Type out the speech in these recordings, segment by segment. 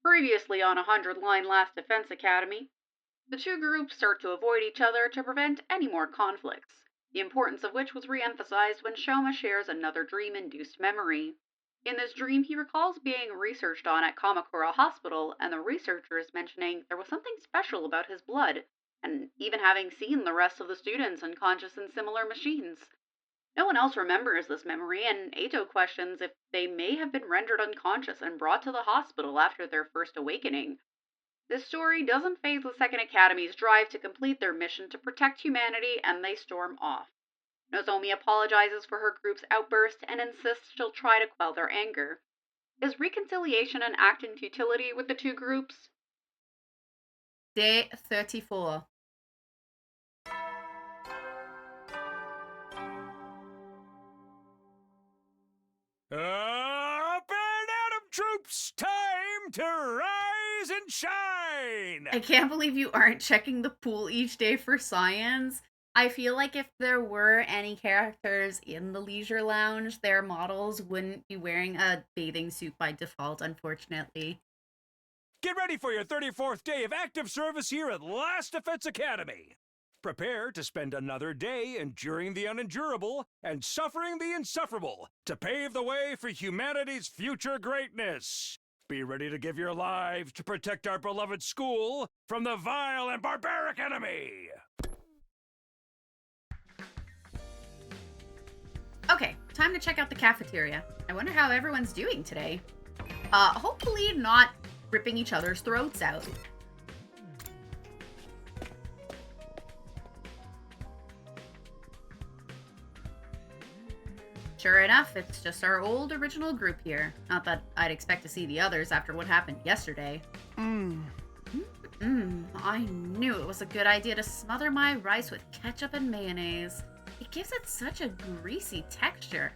Previously on a 100-line Last Defense Academy, the two groups start to avoid each other to prevent any more conflicts, the importance of which was re-emphasized when Shoma shares another dream-induced memory. In this dream, he recalls being researched on at Kamakura Hospital, and the researchers mentioning there was something special about his blood, and even having seen the rest of the students unconscious in similar machines. No one else remembers this memory, and Ato questions if they may have been rendered unconscious and brought to the hospital after their first awakening. This story doesn't faze the Second Academy's drive to complete their mission to protect humanity, and they storm off. Nozomi apologizes for her group's outburst and insists she'll try to quell their anger. Is reconciliation an act in futility with the two groups? Day 34. Up and atom troops, time to rise and shine! I can't believe you aren't checking the pool each day for science. I feel like if there were any characters in the leisure lounge, their models wouldn't be wearing a bathing suit by default, unfortunately. Get ready for your 34th day of active service here at Last Defense Academy. Prepare to spend another day enduring the unendurable and suffering the insufferable to pave the way for humanity's future greatness. Be ready to give your lives to protect our beloved school from the vile and barbaric enemy. Okay, time to check out the cafeteria. I wonder how everyone's doing today. Hopefully not ripping each other's throats out. Sure enough, it's just our old original group here. Not that I'd expect to see the others after what happened yesterday. I knew it was a good idea to smother my rice with ketchup and mayonnaise. It gives it such a greasy texture.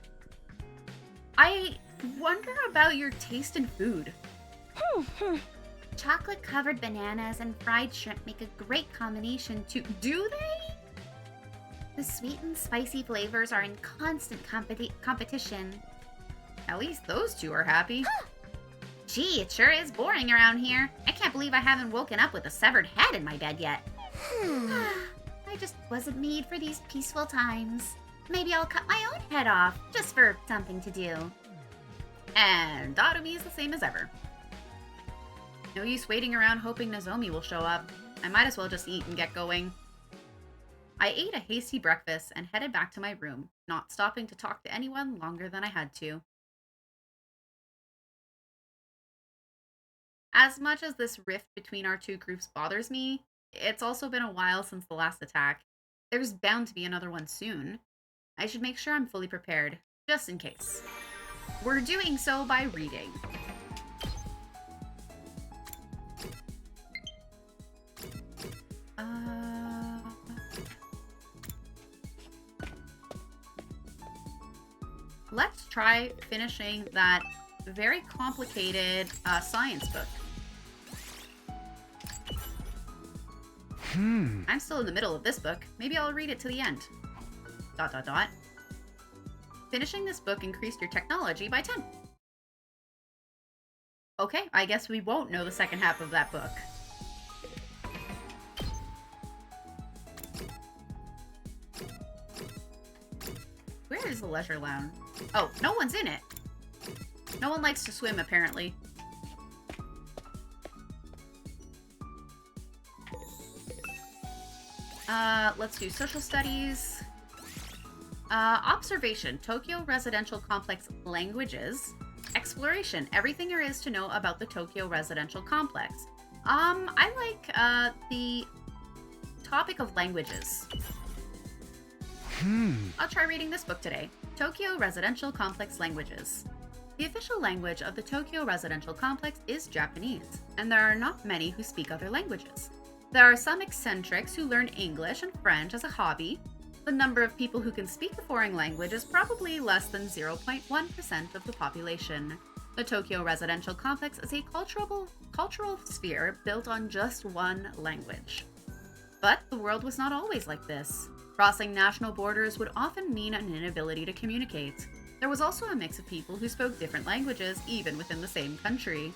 I wonder about your taste in food. Chocolate-covered bananas and fried shrimp make a great combination too. Do they? The sweet and spicy flavors are in constant competition. At least those two are happy. Gee, it sure is boring around here. I can't believe I haven't woken up with a severed head in my bed yet. I just wasn't made for these peaceful times. Maybe I'll cut my own head off, just for something to do. And Datomi is the same as ever. No use waiting around hoping Nozomi will show up. I might as well just eat and get going. I ate a hasty breakfast and headed back to my room, not stopping to talk to anyone longer than I had to. As much as this rift between our two groups bothers me, it's also been a while since the last attack. There's bound to be another one soon. I should make sure I'm fully prepared, just in case. We're doing so by reading. Let's try finishing that very complicated science book. I'm still in the middle of this book. Maybe I'll read it to the end. ... Finishing this book increased your technology by 10. Okay, I guess we won't know the second half of that book. Where is the leisure lounge? Oh, no one's in it. No one likes to swim, apparently. Let's do social studies. Observation, Tokyo Residential Complex languages. Exploration, everything there is to know about the Tokyo Residential Complex. I like the topic of languages. I'll try reading this book today. Tokyo Residential Complex Languages. The official language of the Tokyo Residential Complex is Japanese, and there are not many who speak other languages. There are some eccentrics who learn English and French as a hobby. The number of people who can speak a foreign language is probably less than 0.1% of the population. The Tokyo Residential Complex is a cultural sphere built on just one language. But the world was not always like this. Crossing national borders would often mean an inability to communicate. There was also a mix of people who spoke different languages even within the same country.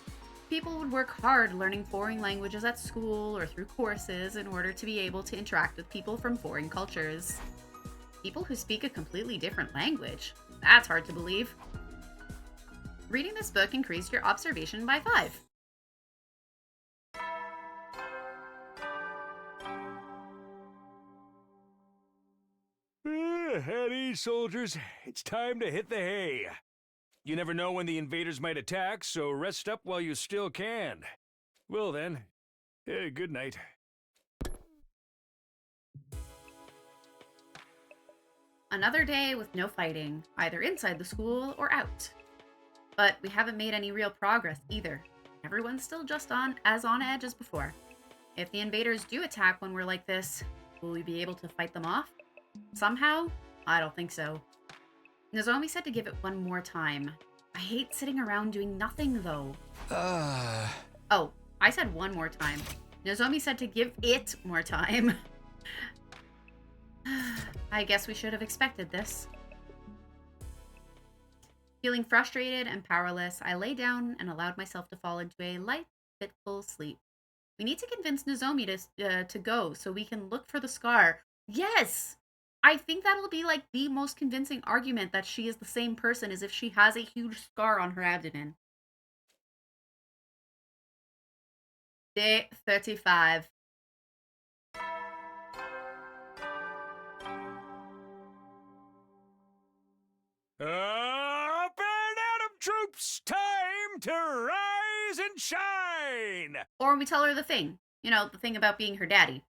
People would work hard learning foreign languages at school or through courses in order to be able to interact with people from foreign cultures. People who speak a completely different language. That's hard to believe. Reading this book increased your observation by 5. At ease, soldiers. It's time to hit the hay. You never know when the invaders might attack, so rest up while you still can. Well then, good night. Another day with no fighting, either inside the school or out. But we haven't made any real progress either. Everyone's still just on edge as before. If the invaders do attack when we're like this, will we be able to fight them off? Somehow? I don't think so. Nozomi said to give it one more time. I hate sitting around doing nothing, though. Oh, I said one more time. Nozomi said to give it more time. I guess we should have expected this. Feeling frustrated and powerless, I lay down and allowed myself to fall into a light, fitful sleep. We need to convince Nozomi to go so we can look for the scar. Yes! I think that'll be like the most convincing argument that she is the same person as if she has a huge scar on her abdomen. Day 35. Up and atom, troops! Time to rise and shine! Or we tell her the thing. You know, the thing about being her daddy.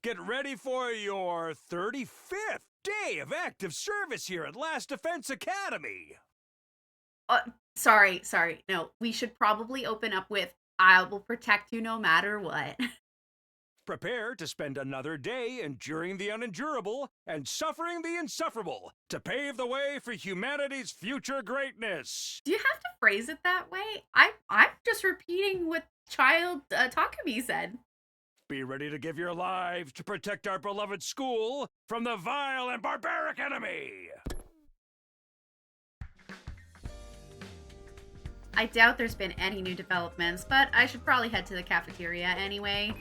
Get ready for your 35th day of active service here at Last Defense Academy. Sorry. No, we should probably open up with, I will protect you no matter what. Prepare to spend another day enduring the unendurable and suffering the insufferable to pave the way for humanity's future greatness. Do you have to phrase it that way? I'm just repeating what Child Takumi said. Be ready to give your lives to protect our beloved school from the vile and barbaric enemy. I doubt there's been any new developments, but I should probably head to the cafeteria anyway.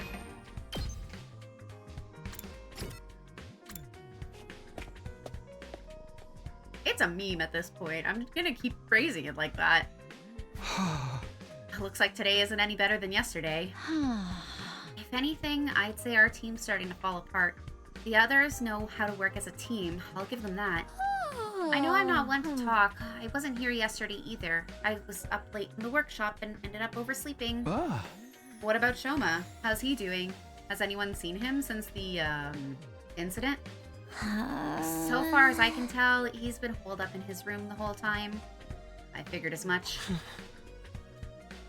It's a meme at this point. I'm gonna keep praising it like that. Looks like today isn't any better than yesterday. If anything, I'd say our team's starting to fall apart. The others know how to work as a team. I'll give them that. I know I'm not one to talk. I wasn't here yesterday either. I was up late in the workshop and ended up oversleeping. What about Shoma? How's he doing? Has anyone seen him since the, incident? So far as I can tell, he's been holed up in his room the whole time. I figured as much.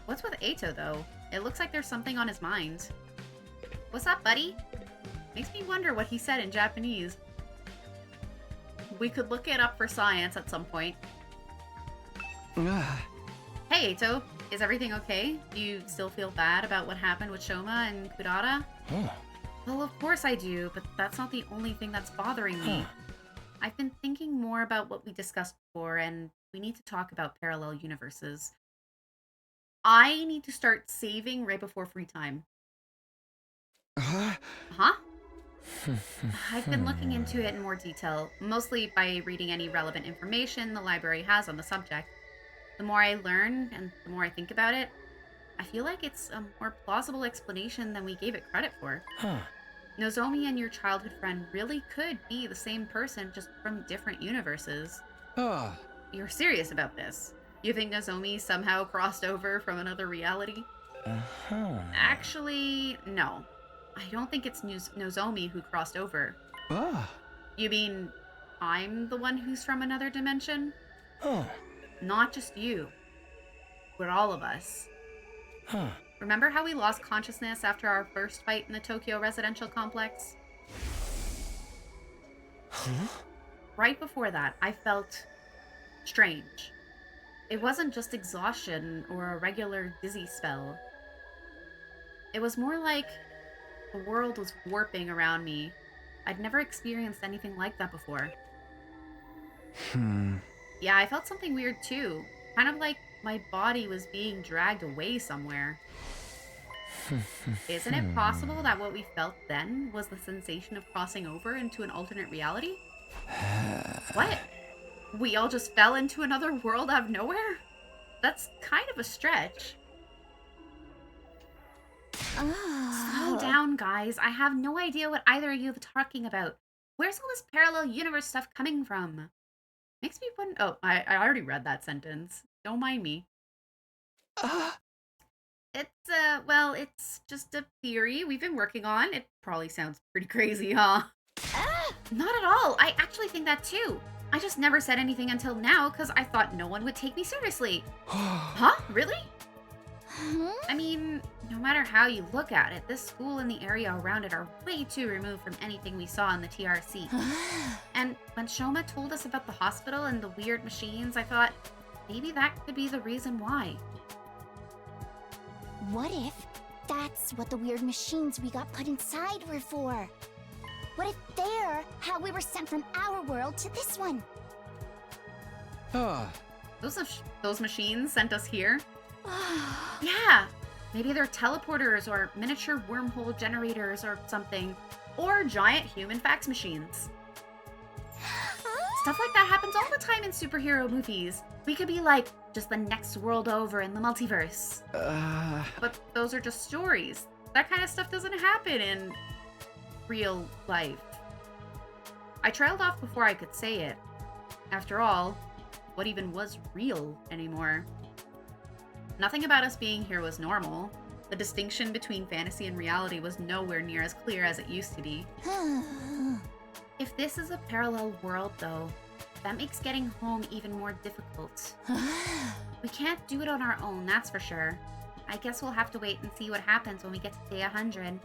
What's with Eito, though? It looks like there's something on his mind. What's up, buddy? Makes me wonder what he said in Japanese. We could look it up for science at some point. Hey, Eito. Is everything okay? Do you still feel bad about what happened with Shoma and Kudara? Well, of course I do, but that's not the only thing that's bothering me. I've been thinking more about what we discussed before, and we need to talk about parallel universes. I need to start saving right before free time. Huh? I've been looking into it in more detail, mostly by reading any relevant information the library has on the subject. The more I learn, and the more I think about it, I feel like it's a more plausible explanation than we gave it credit for. Nozomi and your childhood friend really could be the same person, just from different universes. You're serious about this? You think Nozomi somehow crossed over from another reality? Actually, no. I don't think it's Nozomi who crossed over. You mean I'm the one who's from another dimension? Not just you. We're all of us. Remember how we lost consciousness after our first fight in the Tokyo residential complex? Right before that, I felt strange. It wasn't just exhaustion or a regular dizzy spell. It was more like the world was warping around me. I'd never experienced anything like that before. Yeah, I felt something weird too. Kind of like my body was being dragged away somewhere. Isn't it possible that what we felt then was the sensation of crossing over into an alternate reality? What? We all just fell into another world out of nowhere? That's kind of a stretch. Slow down, guys. I have no idea what either of you are talking about. Where's all this parallel universe stuff coming from? Makes me wonder. Oh, I already read that sentence. Don't mind me. Well, it's just a theory we've been working on. It probably sounds pretty crazy, huh? Not at all. I actually think that too. I just never said anything until now because I thought no one would take me seriously. Huh? Really? I mean, no matter how you look at it, this school and the area around it are way too removed from anything we saw in the TRC. And when Shoma told us about the hospital and the weird machines, I thought maybe that could be the reason why. What if that's what the weird machines we got put inside were for? What if they're how we were sent from our world to this one? Those machines sent us here? Yeah, maybe they're teleporters or miniature wormhole generators or something. Or giant human fax machines. Stuff like that happens all the time in superhero movies. We could be like, just the next world over in the multiverse. But those are just stories. That kind of stuff doesn't happen in real life. I trailed off before I could say it. After all, what even was real anymore? Nothing about us being here was normal. The distinction between fantasy and reality was nowhere near as clear as it used to be. If this is a parallel world, though, that makes getting home even more difficult. We can't do it on our own, that's for sure. I guess we'll have to wait and see what happens when we get to day 100.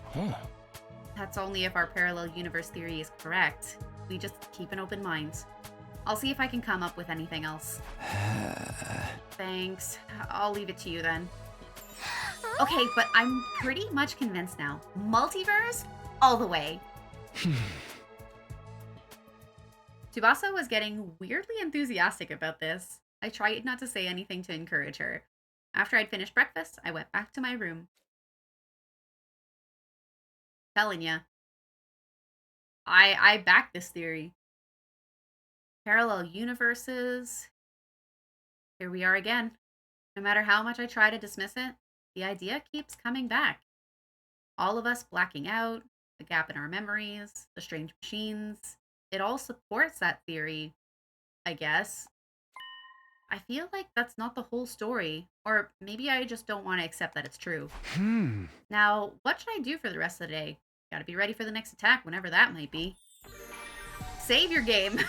That's only if our parallel universe theory is correct. We just keep an open mind. I'll see if I can come up with anything else. Thanks. I'll leave it to you then. Okay, but I'm pretty much convinced now. Multiverse? All the way. Tsubasa was getting weirdly enthusiastic about this. I tried not to say anything to encourage her. After I'd finished breakfast, I went back to my room. Telling ya. I back this theory. Parallel universes. Here we are again. No matter how much I try to dismiss it, the idea keeps coming back. All of us blacking out, the gap in our memories, the strange machines. It all supports that theory, I guess. I feel like that's not the whole story, or maybe I just don't want to accept that it's true. Now, what should I do for the rest of the day? Gotta be ready for the next attack, whenever that might be. Save your game!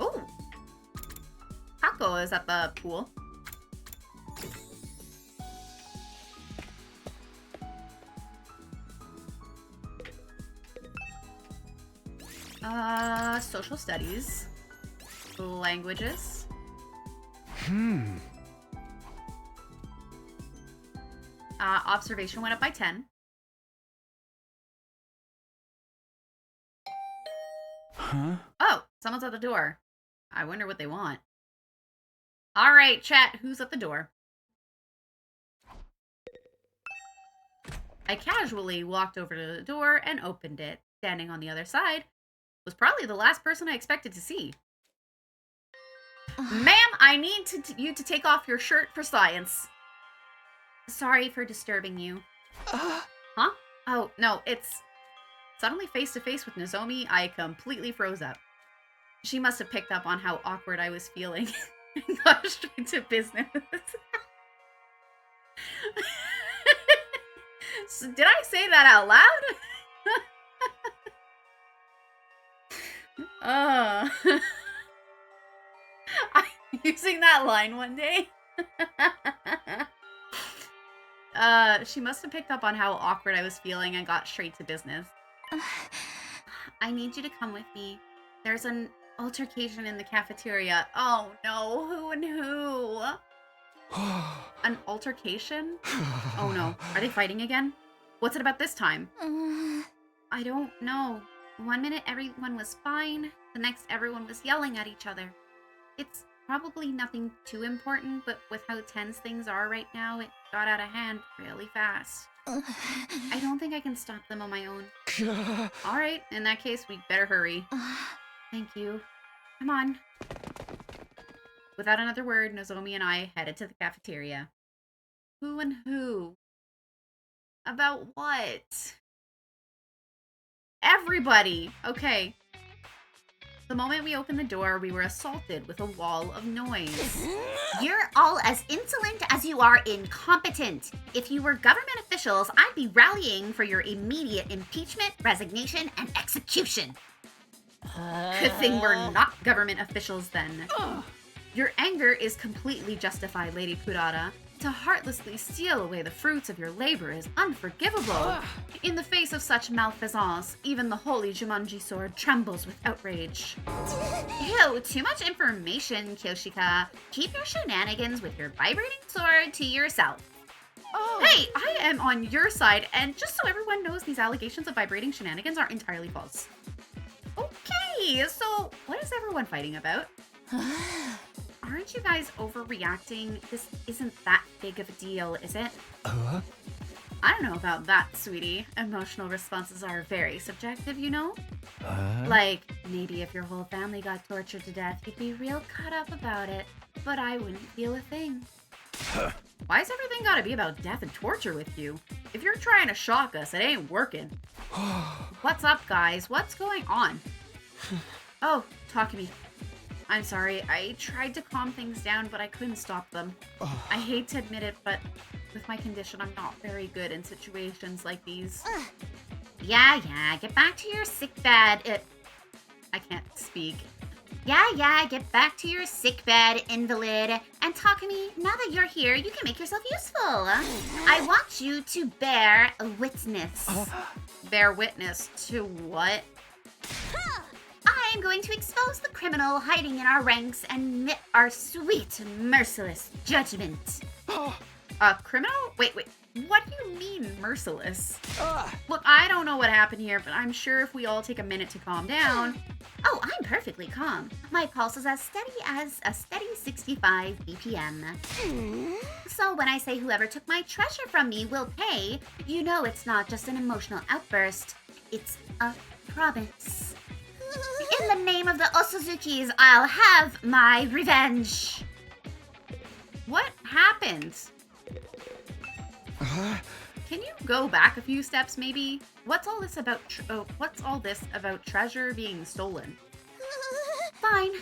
Oh! Hako is at the pool. Social studies. Languages. Observation went up by 10. Oh, someone's at the door. I wonder what they want. All right, chat, who's at the door? I casually walked over to the door and opened it. Standing on the other side was probably the last person I expected to see. Ma'am, I need you to take off your shirt for science. Sorry for disturbing you. Huh? Oh, no, it's... Suddenly face to face with Nozomi, I completely froze up. She must have picked up on how awkward I was feeling and got straight to business. So, did I say that out loud? I'm using that line one day. She must have picked up on how awkward I was feeling and got straight to business. I need you to come with me. There's an altercation in the cafeteria. Oh no, who and who? An altercation? Oh no, are they fighting again? What's it about this time? Uh, I don't know. One minute everyone was fine, the next everyone was yelling at each other. It's probably nothing too important, but with how tense things are right now, it got out of hand really fast. I don't think I can stop them on my own. Alright, in that case, we better hurry. Thank you. Come on. Without another word, Nozomi and I headed to the cafeteria. Who and who? About what? Everybody! Okay. The moment we opened the door, we were assaulted with a wall of noise. You're all as insolent as you are incompetent. If you were government officials, I'd be rallying for your immediate impeachment, resignation, and execution. Good thing we're not government officials then. Your anger is completely justified, Lady Purata. To heartlessly steal away the fruits of your labor is unforgivable. In the face of such malfeasance, even the holy Jumanji sword trembles with outrage. Ew, too much information, Kyoshika. Keep your shenanigans with your vibrating sword to yourself. Hey, I am on your side, and just so everyone knows, these allegations of vibrating shenanigans are entirely false. Okay, so what is everyone fighting about? Aren't you guys overreacting? This isn't that big of a deal, is it? I don't know about that, sweetie. Emotional responses are very subjective, you know? Like, maybe if your whole family got tortured to death, you'd be real cut up about it, but I wouldn't feel a thing. Why's everything gotta be about death and torture with you? If you're trying to shock us, it ain't working. What's up, guys? What's going on? Oh, talk to me. I'm sorry, I tried to calm things down, but I couldn't stop them. I hate to admit it, but with my condition, I'm not very good in situations like these. Yeah, get back to your sickbed. I can't speak. Yeah, get back to your sickbed, invalid. And Takumi, now that you're here, you can make yourself useful. I want you to bear witness. Bear witness to what? I'm going to expose the criminal hiding in our ranks and admit our sweet, merciless judgment. Criminal? Wait. What do you mean, merciless? Look, I don't know what happened here, but I'm sure if we all take a minute to calm down... Oh, I'm perfectly calm. My pulse is as steady as a steady 65 BPM. So when I say whoever took my treasure from me will pay, you know it's not just an emotional outburst. It's a promise. In the name of the Osuzukis, I'll have my revenge. What happened? Can you go back a few steps, maybe? What's all this about treasure being stolen? Fine.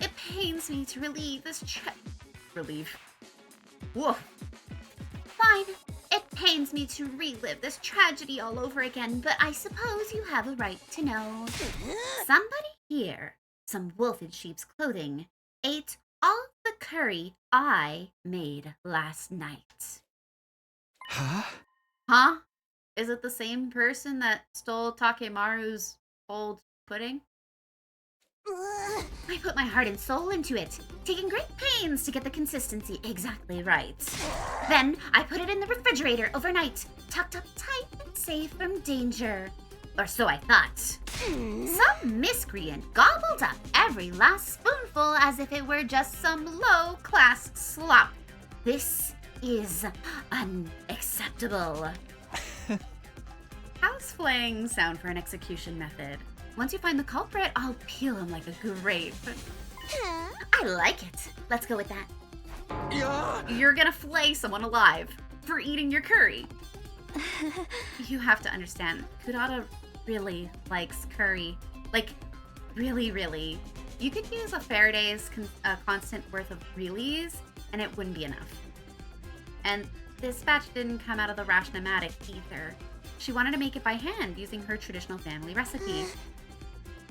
It pains me to relieve this Woof. Fine. It pains me to relive this tragedy all over again, but I suppose you have a right to know. Somebody here, some wolf in sheep's clothing, ate all the curry I made last night. Huh? Is it the same person that stole Takemaru's old pudding? I put my heart and soul into it, taking great pains to get the consistency exactly right. Then I put it in the refrigerator overnight, tucked up tight and safe from danger. Or so I thought. Some miscreant gobbled up every last spoonful as if it were just some low-class slop. This is unacceptable. How's flaying sound for an execution method? Once you find the culprit, I'll peel him like a grape. I like it. Let's go with that. You're gonna flay someone alive for eating your curry. You have to understand, Kurata really likes curry. Like, really, really. You could use a Faraday's constant worth of reallys, and it wouldn't be enough. And this batch didn't come out of the Rashnomatic either. She wanted to make it by hand using her traditional family recipe.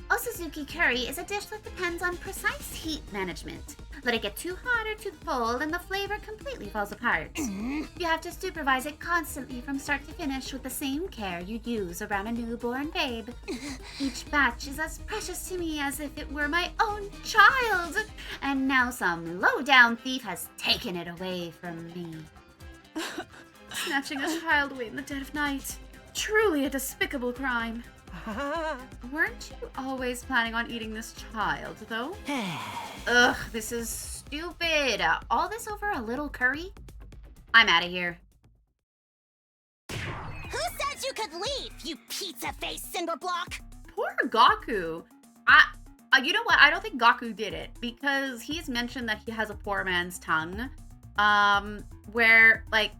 Osuzuki curry is a dish that depends on precise heat management. Let it get too hot or too cold and the flavor completely falls apart. You have to supervise it constantly from start to finish with the same care you'd use around a newborn babe. Each batch is as precious to me as if it were my own child. And now some low-down thief has taken it away from me. Snatching a child away in the dead of night. Truly a despicable crime. Weren't you always planning on eating this child, though? Ugh, this is stupid. All this over a little curry? I'm out of here. Who said you could leave, you pizza-faced Cinderblock? Poor Gaku. You know what? I don't think Gaku did it because he's mentioned that he has a poor man's tongue. Where, like,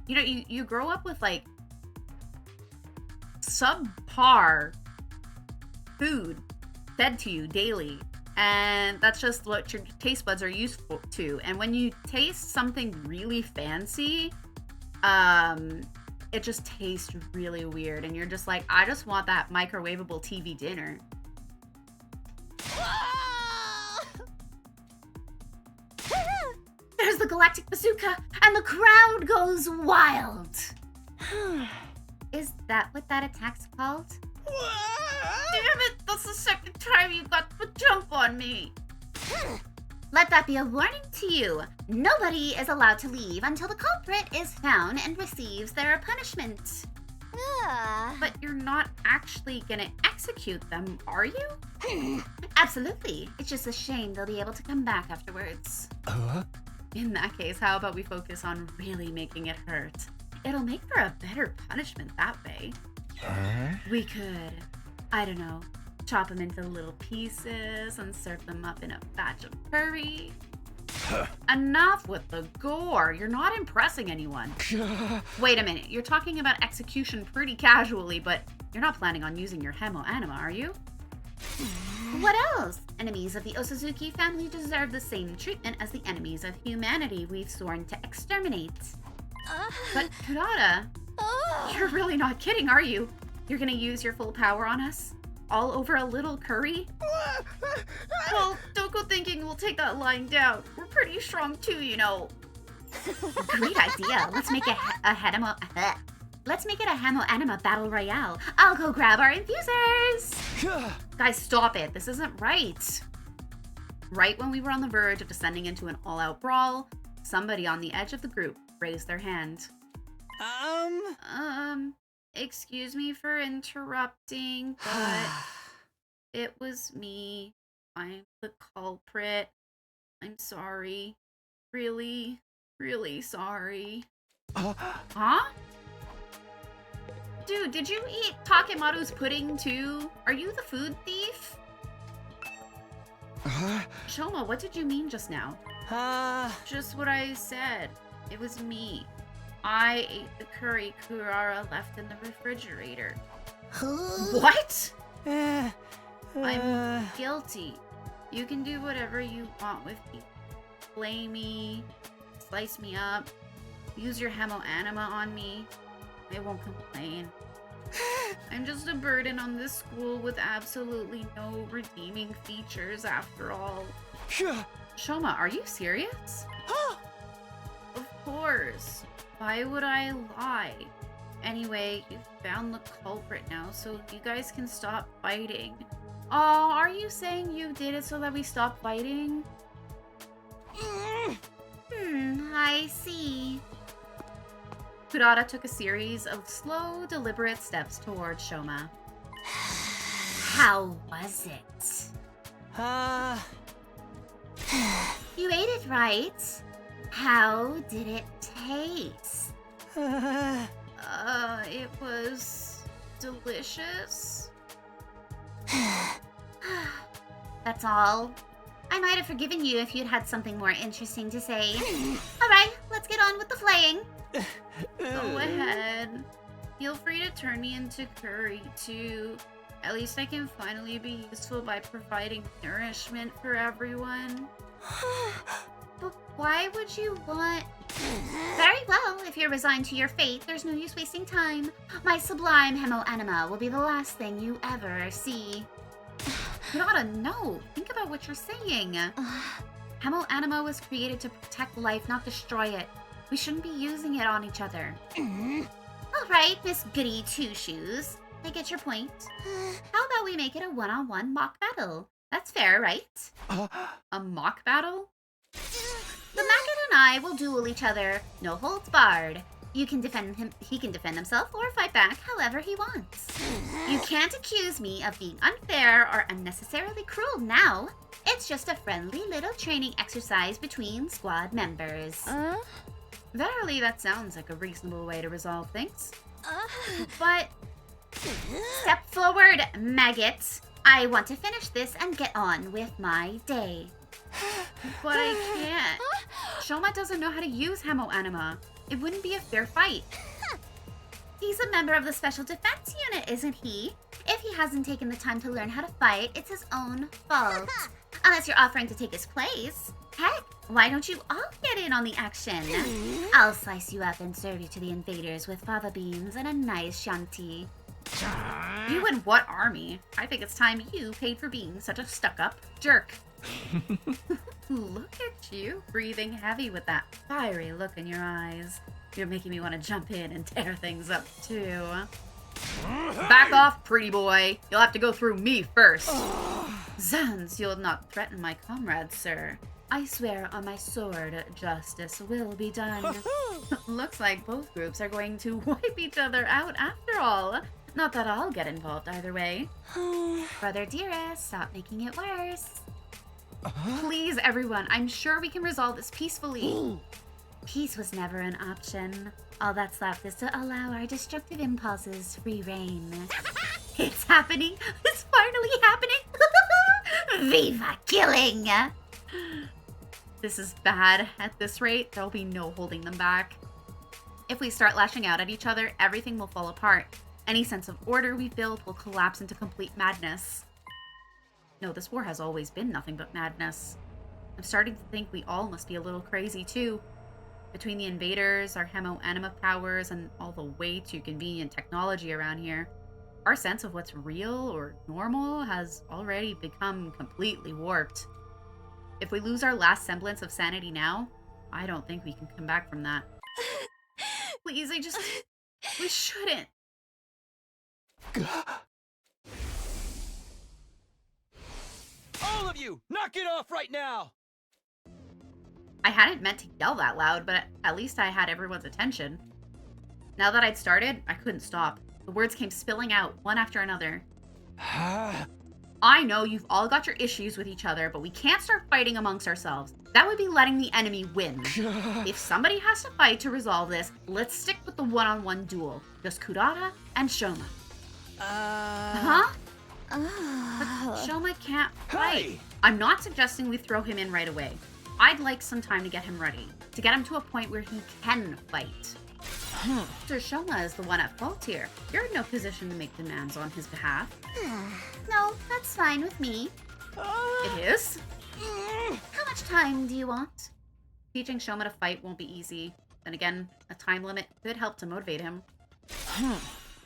you know, you grow up with, like, subpar food fed to you daily. And that's just what your taste buds are used to. And when you taste something really fancy, it just tastes really weird. And you're just like, I just want that microwavable TV dinner. There's the galactic bazooka, and the crowd goes wild. Is that what that attack's called? Damn it, that's the second time you got the jump on me. Let that be a warning to you. Nobody is allowed to leave until the culprit is found and receives their punishment. But you're not actually gonna execute them, are you? Absolutely. It's just a shame they'll be able to come back afterwards. In that case, how about we focus on really making it hurt? It'll make for a better punishment that way. We could, I don't know, chop them into little pieces and serve them up in a batch of curry. Enough with the gore. You're not impressing anyone. Wait a minute. You're talking about execution pretty casually, but you're not planning on using your hemo anima, are you? What else? Enemies of the Osazuki family deserve the same treatment as the enemies of humanity we've sworn to exterminate. But Kurata, you're really not kidding, are you? You're gonna use your full power on us? All over a little curry? Well, don't go thinking we'll take that lying down. We're pretty strong too, you know. Great idea. Let's make it a hemo anima battle royale. I'll go grab our infusers. Guys, stop it. This isn't right. Right when we were on the verge of descending into an all-out brawl, somebody on the edge of the group raised their hand. Excuse me for interrupting, but it was me. I'm the culprit. I'm sorry. Really, really sorry. Huh? Dude, did you eat Takemaru's pudding too? Are you the food thief? Shoma, what did you mean just now? Just what I said. It was me. I ate the curry Kurara left in the refrigerator. What? I'm guilty. You can do whatever you want with me. Flay me, slice me up, use your hemo anima on me. I won't complain. I'm just a burden on this school with absolutely no redeeming features after all. Shoma, are you serious? Of course. Why would I lie? Anyway, you've found the culprit now, so you guys can stop fighting. Oh, are you saying you did it so that we stop fighting? I see. Kurata took a series of slow, deliberate steps towards Shoma. How was it? You ate it right. How did it taste? It was delicious. That's all. I might have forgiven you if you'd had something more interesting to say. All right, let's get on with the flaying. Go ahead. Feel free to turn me into curry, too. At least I can finally be useful by providing nourishment for everyone. But why would you want... Very well, if you're resigned to your fate, there's no use wasting time. My sublime hemo anima will be the last thing you ever see. Kurata, no. Think about what you're saying. Hemo anima was created to protect life, not destroy it. We shouldn't be using it on each other. All right, Miss Goody Two-Shoes. I get your point. How about we make it a one-on-one mock battle? That's fair, right? A mock battle? The Maggot and I will duel each other, no holds barred. You can defend him. He can defend himself or fight back however he wants. You can't accuse me of being unfair or unnecessarily cruel now. It's just a friendly little training exercise between squad members. Verily, that sounds like a reasonable way to resolve things. But Step forward, maggots. I want to finish this and get on with my day. I can't. Shoma doesn't know how to use Hemo Anima. It wouldn't be a fair fight. He's a member of the Special Defense Unit, isn't he? If he hasn't taken the time to learn how to fight, it's his own fault. Unless you're offering to take his place. Heck, why don't you all get in on the action? I'll slice you up and serve you to the invaders with fava beans and a nice shanty. You and what army? I think it's time you paid for being such a stuck-up jerk. Look at you, breathing heavy with that fiery look in your eyes. You're making me want to jump in and tear things up, too. Back off, pretty boy. You'll have to go through me first. Zounds, you'll not threaten my comrades, sir. I swear on my sword, justice will be done. Looks like both groups are going to wipe each other out after all. Not that I'll get involved either way. Brother dearest, stop making it worse. Please, everyone, I'm sure we can resolve this peacefully. Peace was never an option. All that's left is to allow our destructive impulses free reign. It's happening! It's finally happening! Viva killing! This is bad. At this rate, there'll be no holding them back. If we start lashing out at each other, everything will fall apart. Any sense of order we build will collapse into complete madness. No, this war has always been nothing but madness. I'm starting to think we all must be a little crazy, too. Between the invaders, our Hemo Anima powers, and all the way too convenient technology around here, our sense of what's real or normal has already become completely warped. If we lose our last semblance of sanity now, I don't think we can come back from that. Please, we shouldn't. All of you, knock it off right now! I hadn't meant to yell that loud, but at least I had everyone's attention. Now that I'd started, I couldn't stop. The words came spilling out, one after another. I know you've all got your issues with each other, but we can't start fighting amongst ourselves. That would be letting the enemy win. If somebody has to fight to resolve this, let's stick with the one-on-one duel. Just Kurata and Shoma. Huh? But Shoma can't fight. Hey! I'm not suggesting we throw him in right away. I'd like some time to get him ready, to get him to a point where he can fight. Sir Shoma is the one at fault here. You're in no position to make demands on his behalf. No, that's fine with me. It is? How much time do you want? Teaching Shoma to fight won't be easy. Then again, a time limit could help to motivate him.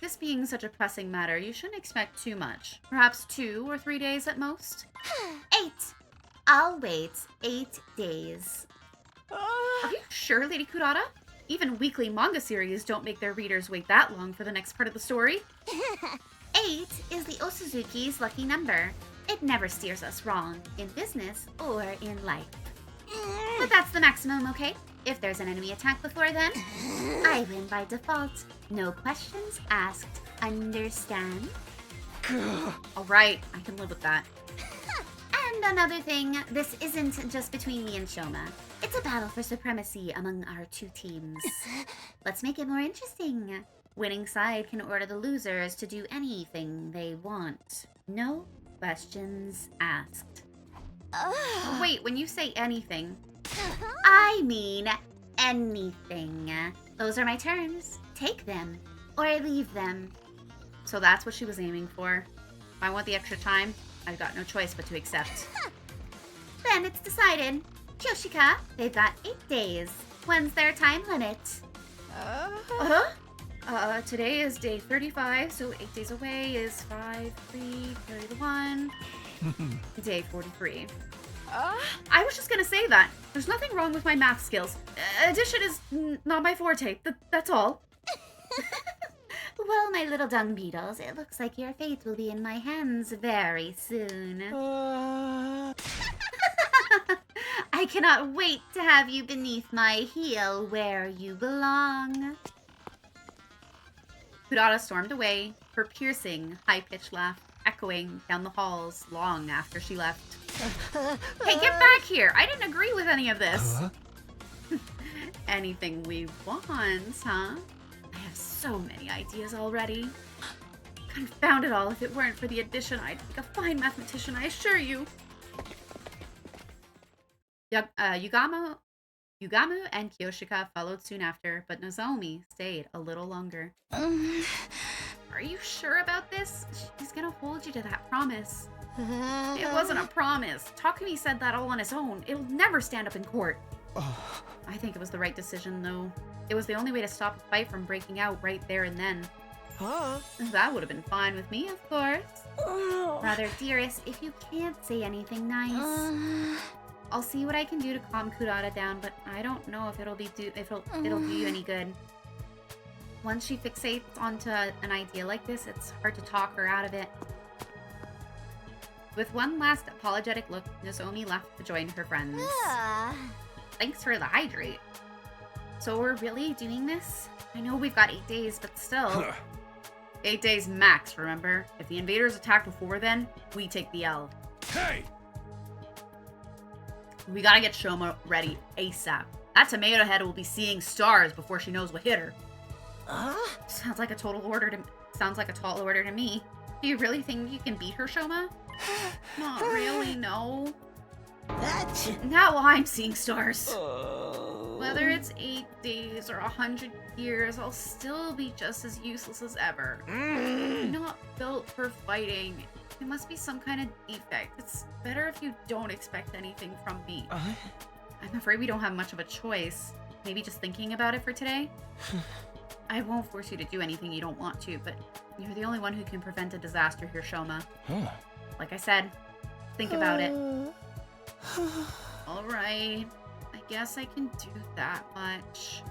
This being such a pressing matter, you shouldn't expect too much. Perhaps 2 or 3 days at most. 8. I'll wait 8 days. Are you sure, Lady Kurata? Even weekly manga series don't make their readers wait that long for the next part of the story. 8 is the Osuzuki's lucky number. It never steers us wrong, in business or in life. But that's the maximum, okay? If there's an enemy attack before then, I win by default. No questions asked. Understand? Alright, I can live with that. And another thing, this isn't just between me and Shoma. It's a battle for supremacy among our 2 teams. Let's make it more interesting. Winning side can order the losers to do anything they want. No questions asked. Wait, when you say anything, I mean anything. Those are my terms. Take them or leave them. so that's what she was aiming for. If I want the extra time, I've got no choice but to accept. Then it's decided. Kyoshika, they've got 8 days. When's their time limit? Today is day 35, so 8 days away is 5, 3, carry the 1. Day 43. I was just gonna say that. There's nothing wrong with my math skills. Addition is not my forte. That's all. Well, my little dung beetles, it looks like your fate will be in my hands very soon. I cannot wait to have you beneath my heel where you belong. Kurata stormed away, her piercing, high-pitched laugh echoing down the halls long after she left. Hey, get back here! I didn't agree with any of this! Anything we want, huh? I have so many ideas already. Confound it all, if it weren't for the addition, I'd make a fine mathematician, I assure you. Yugamu and Kyoshika followed soon after, but Nozomi stayed a little longer. Are you sure about this? She's gonna hold you to that promise. It wasn't a promise. Takumi said that all on his own. It'll never stand up in court. I think it was the right decision, though. It was the only way to stop a fight from breaking out right there and then. That would have been fine with me, of course. Rather, dearest, if you can't say anything nice, I'll see what I can do to calm Kurata down, but I don't know if it'll do you any good. Once she fixates onto an idea like this, it's hard to talk her out of it. With one last apologetic look, Nozomi left to join her friends. Thanks for the hydrate. So we're really doing this? I know we've got 8 days, but still. 8 days max, remember? If the invaders attack before then, we take the L. Hey! We gotta get Shoma ready ASAP. That tomato head will be seeing stars before she knows what hit her. Sounds like a tall order to me. Do you really think you can beat her, Shoma? Not really, no. Now I'm seeing stars. Whether it's 8 days or 100 years, I'll still be just as useless as ever. I'm not built for fighting. It must be some kind of defect. It's better if you don't expect anything from me. I'm afraid we don't have much of a choice. Maybe just thinking about it for today? I won't force you to do anything you don't want to, but you're the only one who can prevent a disaster here, Shoma. Like I said, think about it. Alright, I guess I can do that much.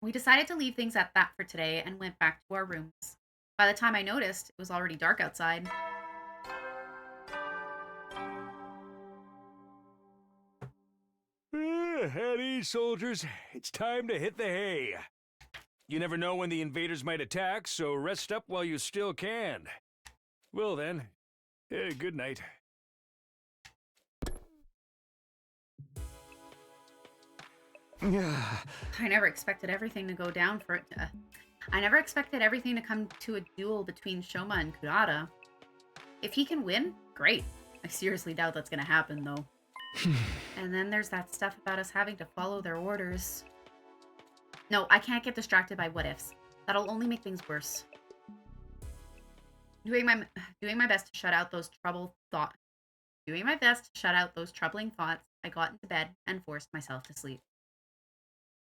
We decided to leave things at that for today and went back to our rooms. By the time I noticed, it was already dark outside. At ease, soldiers. It's time to hit the hay. You never know when the invaders might attack, so rest up while you still can. Well then, good night. I never expected everything to go down for it to... I never expected everything to come to a duel between Shoma and Kurata. If he can win, great. I seriously doubt that's gonna happen, though. And then there's that stuff about us having to follow their orders. No, I can't get distracted by what-ifs. That'll only make things worse. Doing my best to shut out those troubling thoughts, I got into bed and forced myself to sleep.